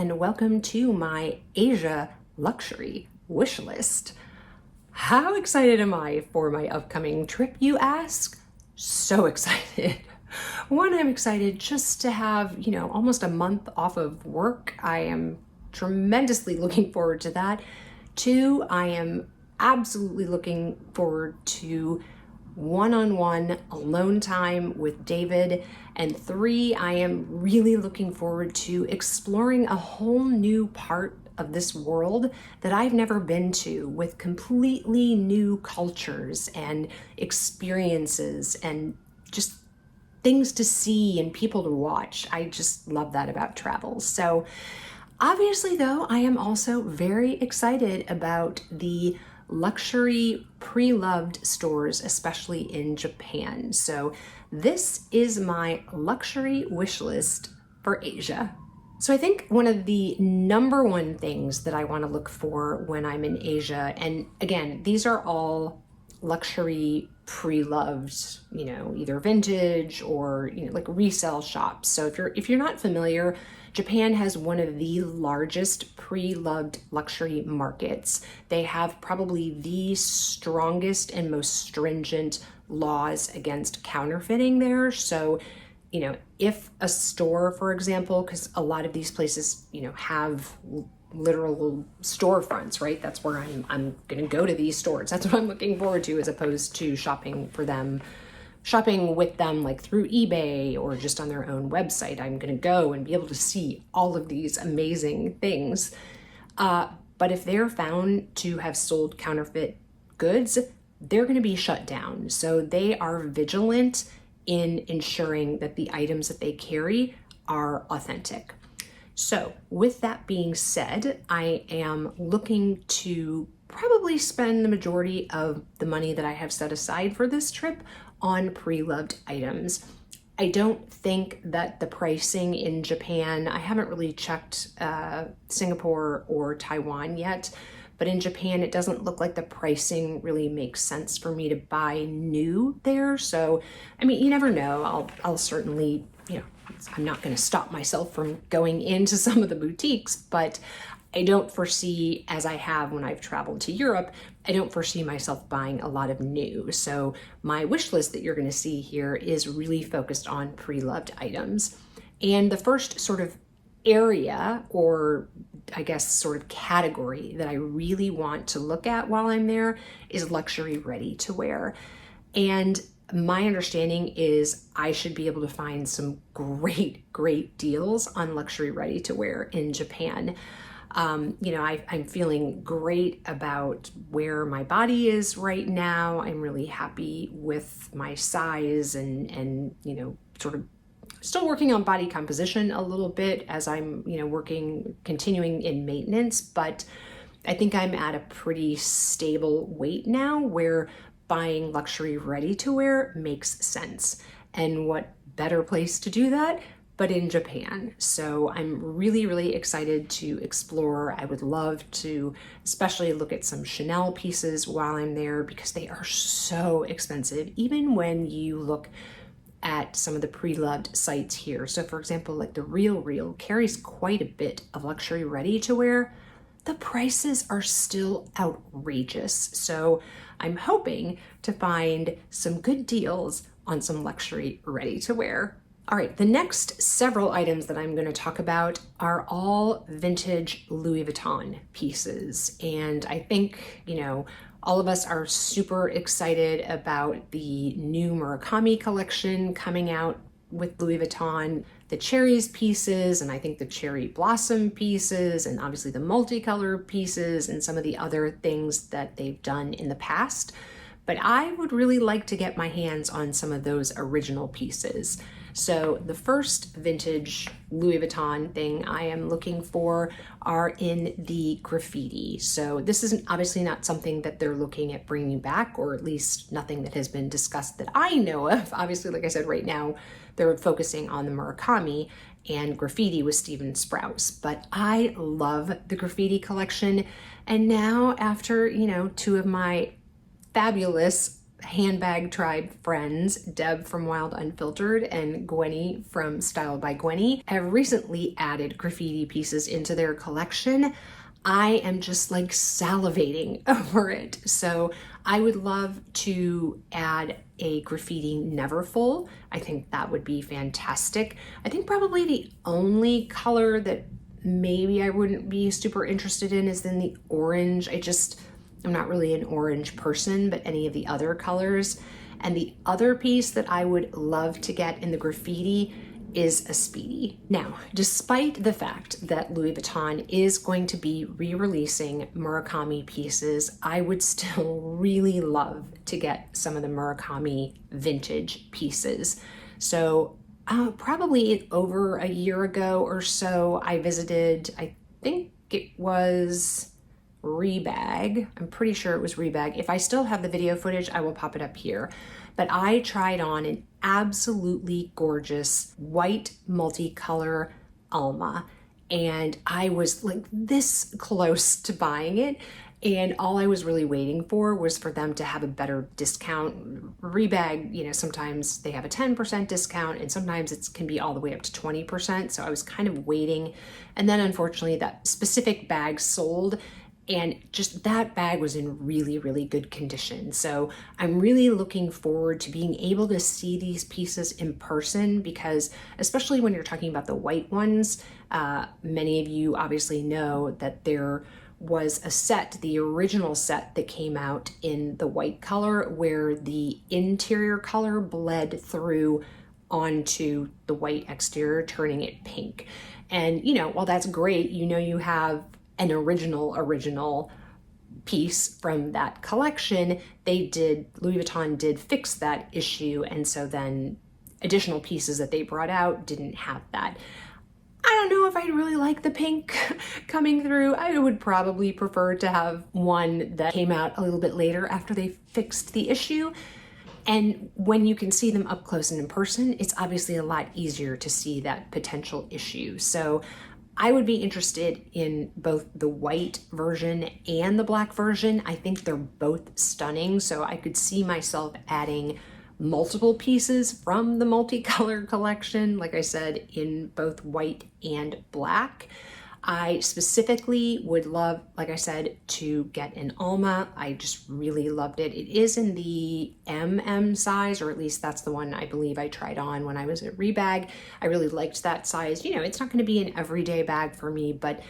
and welcome to my Asia luxury wish list. How excited am I for my upcoming trip, you ask? So excited. One, I'm excited just to have, almost a month off of work. I am tremendously looking forward to that. Two, I am absolutely looking forward to one-on-one alone time with David. And three, I am really looking forward to exploring a whole new part of this world that I've never been to, with completely new cultures and experiences and just things to see and people to watch. I just love that about travel. So obviously though, I am also very excited about the luxury Preloved stores, especially in Japan. So this is my luxury wish list for Asia. So I think one of the number one things that I want to look for when I'm in Asia, and again, these are all luxury Preloved, either vintage or like resale shops. So if you're not familiar, Japan has one of the largest Preloved luxury markets. They have probably the strongest and most stringent laws against counterfeiting there. So, if a store, for example, because a lot of these places, have literal storefronts, right? That's where I'm going to go to these stores. That's what I'm looking forward to, as opposed to shopping with them like through eBay or just on their own website. I'm going to go and be able to see all of these amazing things. But if they're found to have sold counterfeit goods, they're going to be shut down. So they are vigilant in ensuring that the items that they carry are authentic. So with that being said, I am looking to probably spend the majority of the money that I have set aside for this trip on Preloved items. I don't think that the pricing in Japan, I haven't really checked Singapore or Taiwan yet, but in Japan, it doesn't look like the pricing really makes sense for me to buy new there. So, you never know. I'll certainly, I'm not going to stop myself from going into some of the boutiques, but I don't foresee, as I have when I've traveled to Europe, I don't foresee myself buying a lot of new. So my wish list that you're going to see here is really focused on Preloved items. And the first sort of area, or I guess sort of category, that I really want to look at while I'm there is luxury ready to wear. And my understanding is I should be able to find some great deals on luxury ready to wear in Japan. I'm feeling great about where my body is right now. I'm really happy with my size and sort of still working on body composition a little bit as I'm, continuing in maintenance, but I think I'm at a pretty stable weight now where buying luxury ready to wear makes sense. And what better place to do that but in Japan. So I'm really excited to explore. I would love to especially look at some Chanel pieces while I'm there, because they are so expensive, even when you look at some of the Preloved sites here. So for example, like the Real carries quite a bit of luxury ready to wear. The prices are still outrageous. So I'm hoping to find some good deals on some luxury ready to wear. All right, the next several items that I'm going to talk about are all vintage Louis Vuitton pieces. And I think, all of us are super excited about the new Murakami collection coming out with Louis Vuitton, the cherries pieces, and I think the cherry blossom pieces, and obviously the multicolor pieces, and some of the other things that they've done in the past. But I would really like to get my hands on some of those original pieces. So the first vintage Louis Vuitton thing I am looking for are in the graffiti. So this is obviously not something that they're looking at bringing back, or at least nothing that has been discussed that I know of. Obviously, like I said, right now they're focusing on the Murakami and graffiti with Steven Sprouse. But I love the graffiti collection. And now after, two of my fabulous handbag tribe friends, Deb from Wild Unfiltered and Gwenny from Styled by Gwenny, have recently added graffiti pieces into their collection. I am just like salivating over it. So I would love to add a graffiti Neverfull. I think that would be fantastic. I think probably the only color that maybe I wouldn't be super interested in is in the orange. I'm not really an orange person, but any of the other colors. And the other piece that I would love to get in the graffiti is a Speedy. Now, despite the fact that Louis Vuitton is going to be re-releasing Murakami pieces, I would still really love to get some of the Murakami vintage pieces. So probably over a year ago or so, I visited, I think it was Rebag. I'm pretty sure it was Rebag. If I still have the video footage, I will pop it up here. But I tried on an absolutely gorgeous white multicolor Alma, and I was like this close to buying it. And all I was really waiting for was for them to have a better discount. Rebag, you know, sometimes they have a 10% discount and sometimes it can be all the way up to 20%. So I was kind of waiting. And then unfortunately that specific bag sold, and just that bag was in really, really good condition. So I'm really looking forward to being able to see these pieces in person, because especially when you're talking about the white ones, many of you obviously know that there was a set, the original set that came out in the white color, where the interior color bled through onto the white exterior, turning it pink. And, you know, while that's great, you know, you have an original piece from that collection, Louis Vuitton did fix that issue, and so then additional pieces that they brought out didn't have that. I don't know if I'd really like the pink coming through. I would probably prefer to have one that came out a little bit later after they fixed the issue. And when you can see them up close and in person, it's obviously a lot easier to see that potential issue. So I would be interested in both the white version and the black version. I think they're both stunning, so I could see myself adding multiple pieces from the multicolor collection, like I said, in both white and black. I specifically would love, like I said, to get an Alma. I just really loved it. It is in the MM size, or at least that's the one I believe I tried on when I was at Rebag. I really liked that size. You know, it's not going to be an everyday bag for me, but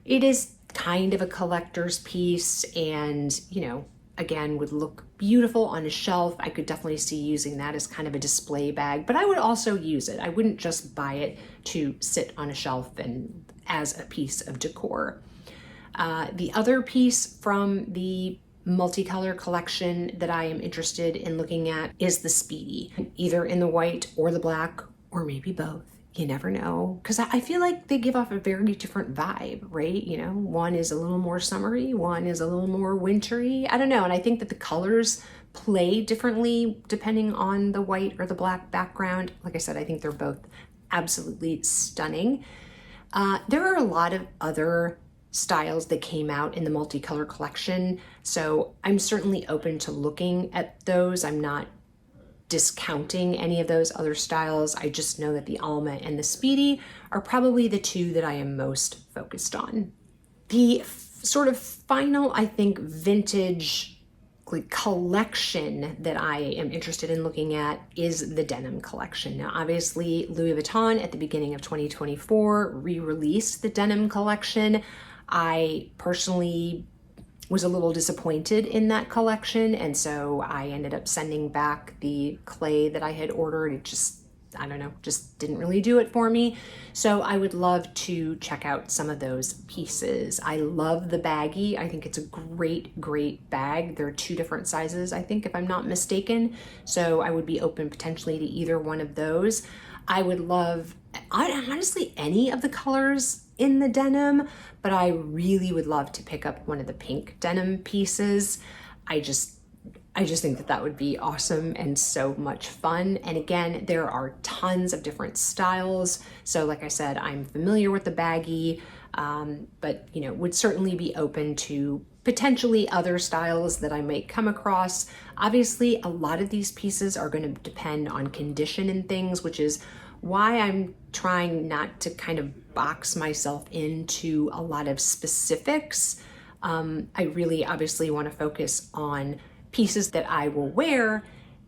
it is kind of a collector's piece, and, you know, again, would look beautiful on a shelf. I could definitely see using that as kind of a display bag, but I would also use it. I wouldn't just buy it to sit on a shelf and as a piece of decor. The other piece from the multicolor collection that I am interested in looking at is the Speedy, either in the white or the black, or maybe both. You never know, because I feel like they give off a very different vibe, right? You know, one is a little more summery, one is a little more wintry. I don't know, and I think that the colors play differently depending on the white or the black background. Like I said, I think they're both absolutely stunning. There are a lot of other styles that came out in the multicolor collection, so I'm certainly open to looking at those. I'm not discounting any of those other styles. I just know that the Alma and the Speedy are probably the two that I am most focused on. The sort of final, I think, vintage collection that I am interested in looking at is the denim collection. Now, obviously, Louis Vuitton at the beginning of 2024 re-released the denim collection. I personally was a little disappointed in that collection, and so I ended up sending back the clay that I had ordered. It just, I don't know, just didn't really do it for me. So I would love to check out some of those pieces. I love the baggie. I think it's a great, great bag. There are two different sizes, I think, if I'm not mistaken. So I would be open potentially to either one of those. I would love, honestly, any of the colors in the denim, but I really would love to pick up one of the pink denim pieces. I just think that that would be awesome and so much fun. And again, there are tons of different styles. So like I said, I'm familiar with the baggie, but you know, would certainly be open to potentially other styles that I might come across. Obviously, a lot of these pieces are going to depend on condition and things, which is why I'm trying not to kind of box myself into a lot of specifics. I really obviously want to focus on pieces that I will wear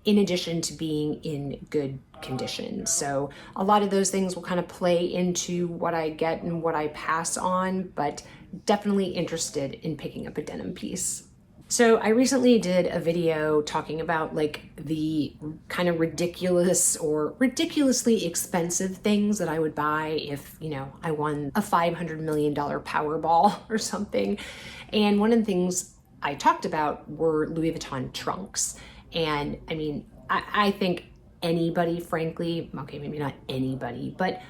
in addition to being in good condition. So a lot of those things will kind of play into what I get and what I pass on, but definitely interested in picking up a denim piece. So I recently did a video talking about like the kind of ridiculous or ridiculously expensive things that I would buy if, you know, I won a $500 million Powerball or something. And one of the things I talked about were Louis Vuitton trunks. And I mean, I think anybody, frankly, okay, maybe not anybody, but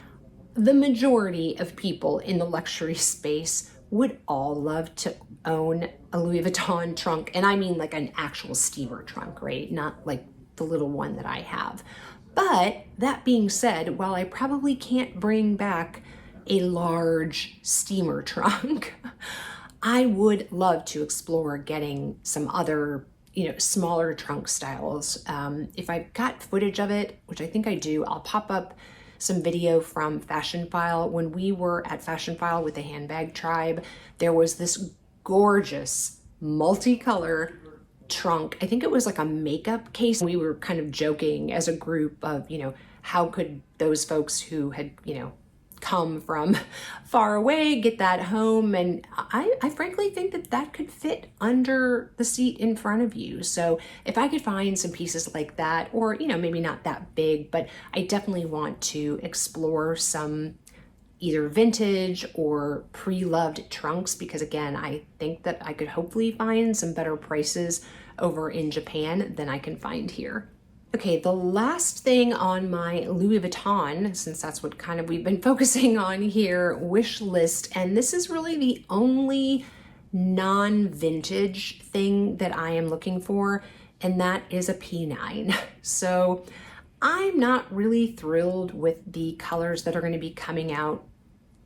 the majority of people in the luxury space would all love to own a Louis Vuitton trunk. And I mean like an actual steamer trunk, right? Not like the little one that I have. But that being said, while I probably can't bring back a large steamer trunk, I would love to explore getting some other, you know, smaller trunk styles. If I've got footage of it, which I think I do, I'll pop up some video from Fashion File. When we were at Fashion File with the Handbag Tribe, there was this gorgeous multicolor trunk. I think it was like a makeup case. We were kind of joking as a group of, you know, how could those folks who had, you know, come from far away get that home. And I frankly think that that could fit under the seat in front of you. So if I could find some pieces like that, or, you know, maybe not that big, but I definitely want to explore some either vintage or pre-loved trunks, because again, I think that I could hopefully find some better prices over in Japan than I can find here. Okay, the last thing on my Louis Vuitton, since that's what kind of we've been focusing on here, wish list, and this is really the only non-vintage thing that I am looking for, and that is a P9. So I'm not really thrilled with the colors that are going to be coming out,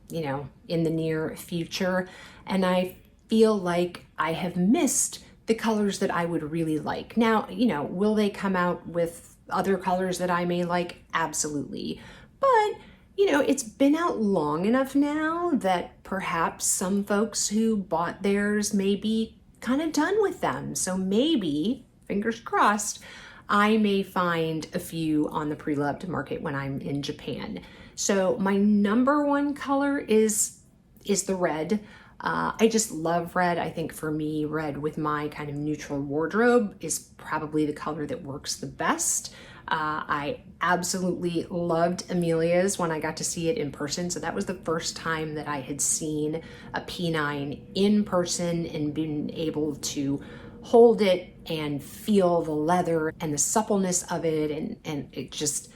you know, in the near future, and I feel like I have missed the colors that I would really like. Now, you know, will they come out with other colors that I may like? Absolutely. But, you know, it's been out long enough now that perhaps some folks who bought theirs may be kind of done with them. So maybe, fingers crossed, I may find a few on the Preloved market when I'm in Japan. So my number one color is the red. I just love red. I think for me, red with my kind of neutral wardrobe is probably the color that works the best. I absolutely loved Amelia's when I got to see it in person. So that was the first time that I had seen a P9 in person and been able to hold it and feel the leather and the suppleness of it. And it just,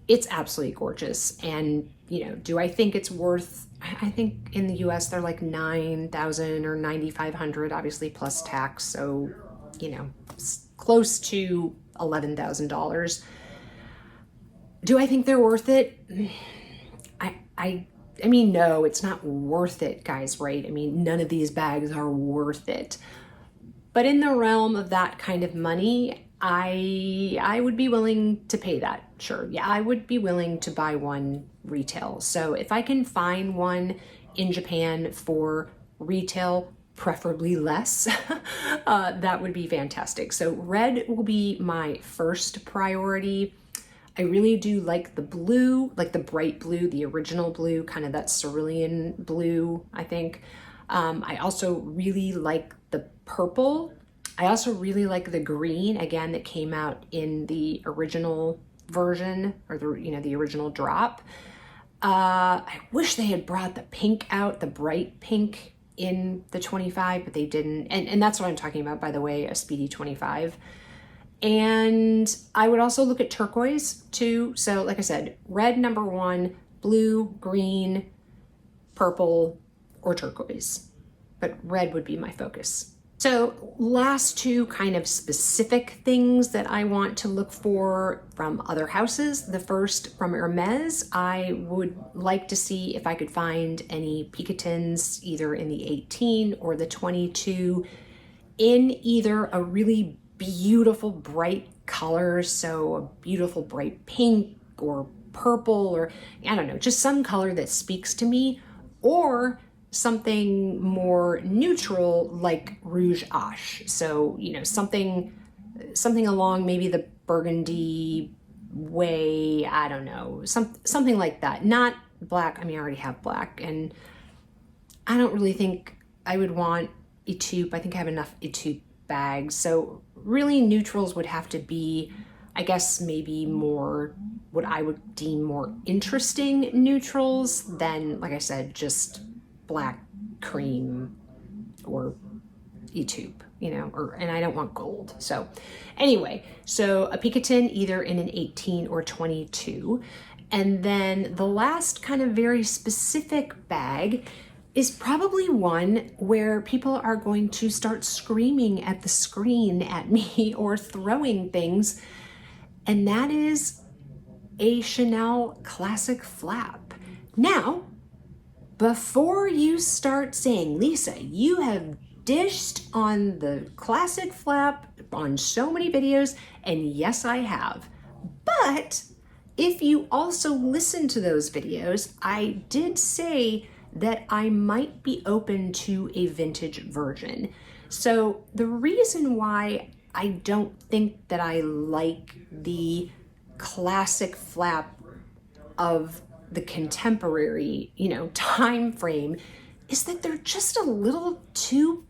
it's absolutely gorgeous. And, you know, do I think it's worth, I think in the US they're like $9,000 or $9,500, obviously plus tax. So, you know, close to $11,000. Do I think they're worth it? I mean, no, it's not worth it, guys, right? I mean, none of these bags are worth it. But in the realm of that kind of money, I would be willing to pay that. Sure. Yeah, I would be willing to buy one retail. So if I can find one in Japan for retail, preferably less, that would be fantastic. So red will be my first priority. I really do like the blue, like the bright blue, the original blue, kind of that cerulean blue, I think. I also really like the purple. I also really like the green, again, that came out in the original version, or the, you know, the original drop. I wish they had brought the pink out, the bright pink in the 25, but they didn't. And that's what I'm talking about, by the way, a Speedy 25. And I would also look at turquoise too. So like I said, red number one, blue, green, purple, or turquoise. But red would be my focus. So last two kind of specific things that I want to look for from other houses. The first from Hermes, I would like to see if I could find any Picotins either in the 18 or the 22 in either a really beautiful bright color, so a beautiful bright pink or purple, or I don't know, just some color that speaks to me, or something more neutral like Rouge Ash. So, you know, something along maybe the burgundy way, I don't know, something like that. Not black. I mean, I already have black, and I don't really think I would want Etude. I think I have enough Etude bags. So really neutrals would have to be, I guess, maybe more what I would deem more interesting neutrals than, like I said, just black, cream, or Etude, you know, and I don't want gold. So anyway, so a Picotin either in an 18 or 22. And then the last kind of very specific bag is probably one where people are going to start screaming at the screen at me or throwing things, and that is a Chanel Classic Flap. Now, before you start saying, Lisa, you have dished on the Classic Flap on so many videos, and yes, I have. But if you also listen to those videos, I did say that I might be open to a vintage version. So the reason why I don't think that I like the Classic Flap of the contemporary, you know, time frame is that they're just a little too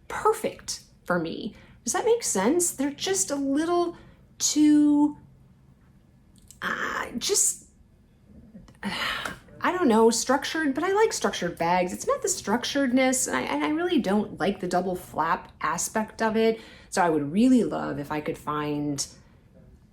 perfect for me. Does that make sense? They're just a little too, I don't know, structured, but I like structured bags. It's not the structuredness, and I really don't like the double flap aspect of it. So I would really love if I could find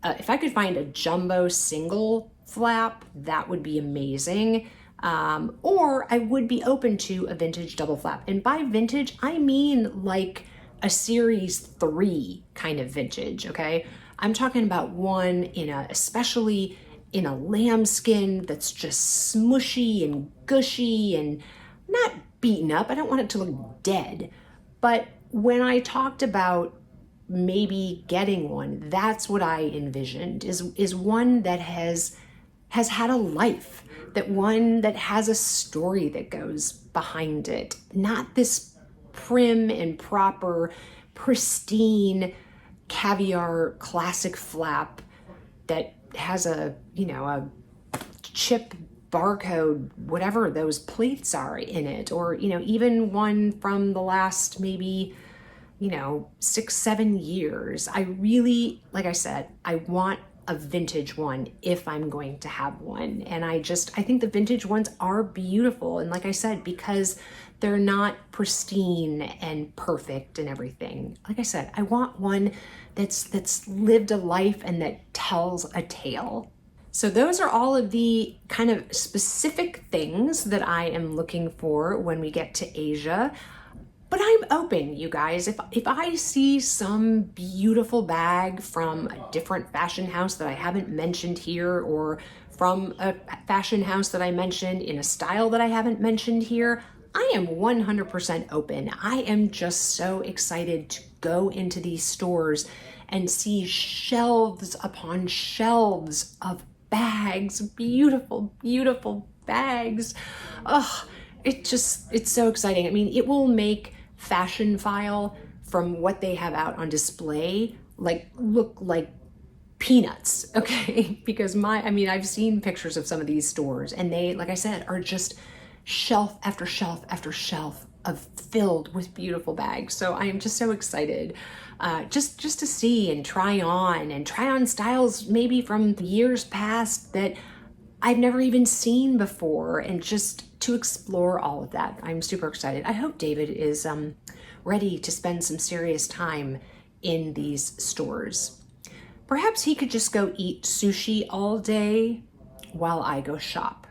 a jumbo single flap. That would be amazing. Or I would be open to a vintage double flap. And by vintage, I mean like a series 3 kind of vintage, okay? I'm talking about one especially in a lambskin that's just smushy and gushy and not beaten up. I don't want it to look dead. But when I talked about maybe getting one, that's what I envisioned, is one that has had a life, that one that has a story that goes behind it, not this prim and proper, pristine caviar classic flap that has a chip barcode, whatever those plates are in it, or, even one from the last maybe, 6-7 years. I really, like I said, I want a vintage one if I'm going to have one. And I think the vintage ones are beautiful. And like I said, because they're not pristine and perfect and everything. Like I said, I want one that's lived a life and that tells a tale. So those are all of the kind of specific things that I am looking for when we get to Asia. But I'm open, you guys. If I see some beautiful bag from a different fashion house that I haven't mentioned here, or from a fashion house that I mentioned in a style that I haven't mentioned here, I am 100% open. I am just so excited to go into these stores and see shelves upon shelves of bags, beautiful, beautiful bags. Oh, it's so exciting. I mean, it will make Fashion File, from what they have out on display, look like peanuts, okay? Because I've seen pictures of some of these stores, and they, like I said, are just shelf after shelf after shelf filled with beautiful bags. So I am just so excited just to see and try on styles maybe from years past that I've never even seen before, and just to explore all of that. I'm super excited. I hope David is ready to spend some serious time in these stores. Perhaps he could just go eat sushi all day while I go shop.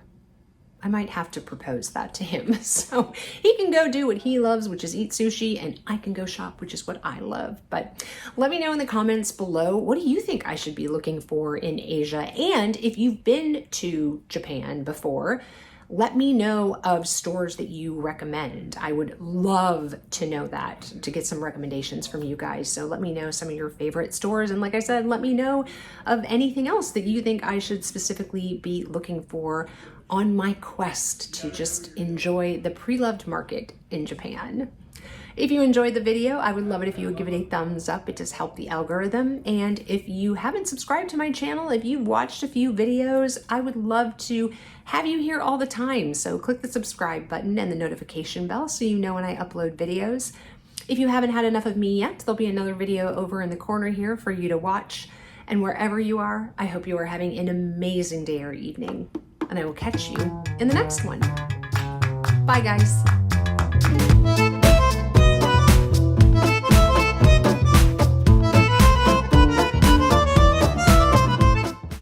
I might have to propose that to him. So he can go do what he loves, which is eat sushi, and I can go shop, which is what I love. But let me know in the comments below, what do you think I should be looking for in Asia? And if you've been to Japan before, let me know of stores that you recommend. I would love to know that, to get some recommendations from you guys. So let me know some of your favorite stores. And like I said, let me know of anything else that you think I should specifically be looking for on my quest to just enjoy the Preloved market in Japan. If you enjoyed the video, I would love it if you would give it a thumbs up. It does help the algorithm. And if you haven't subscribed to my channel, if you've watched a few videos, I would love to have you here all the time. So click the subscribe button and the notification bell so you know when I upload videos. If you haven't had enough of me yet, there'll be another video over in the corner here for you to watch. And wherever you are, I hope you are having an amazing day or evening. And I will catch you in the next one. Bye, guys.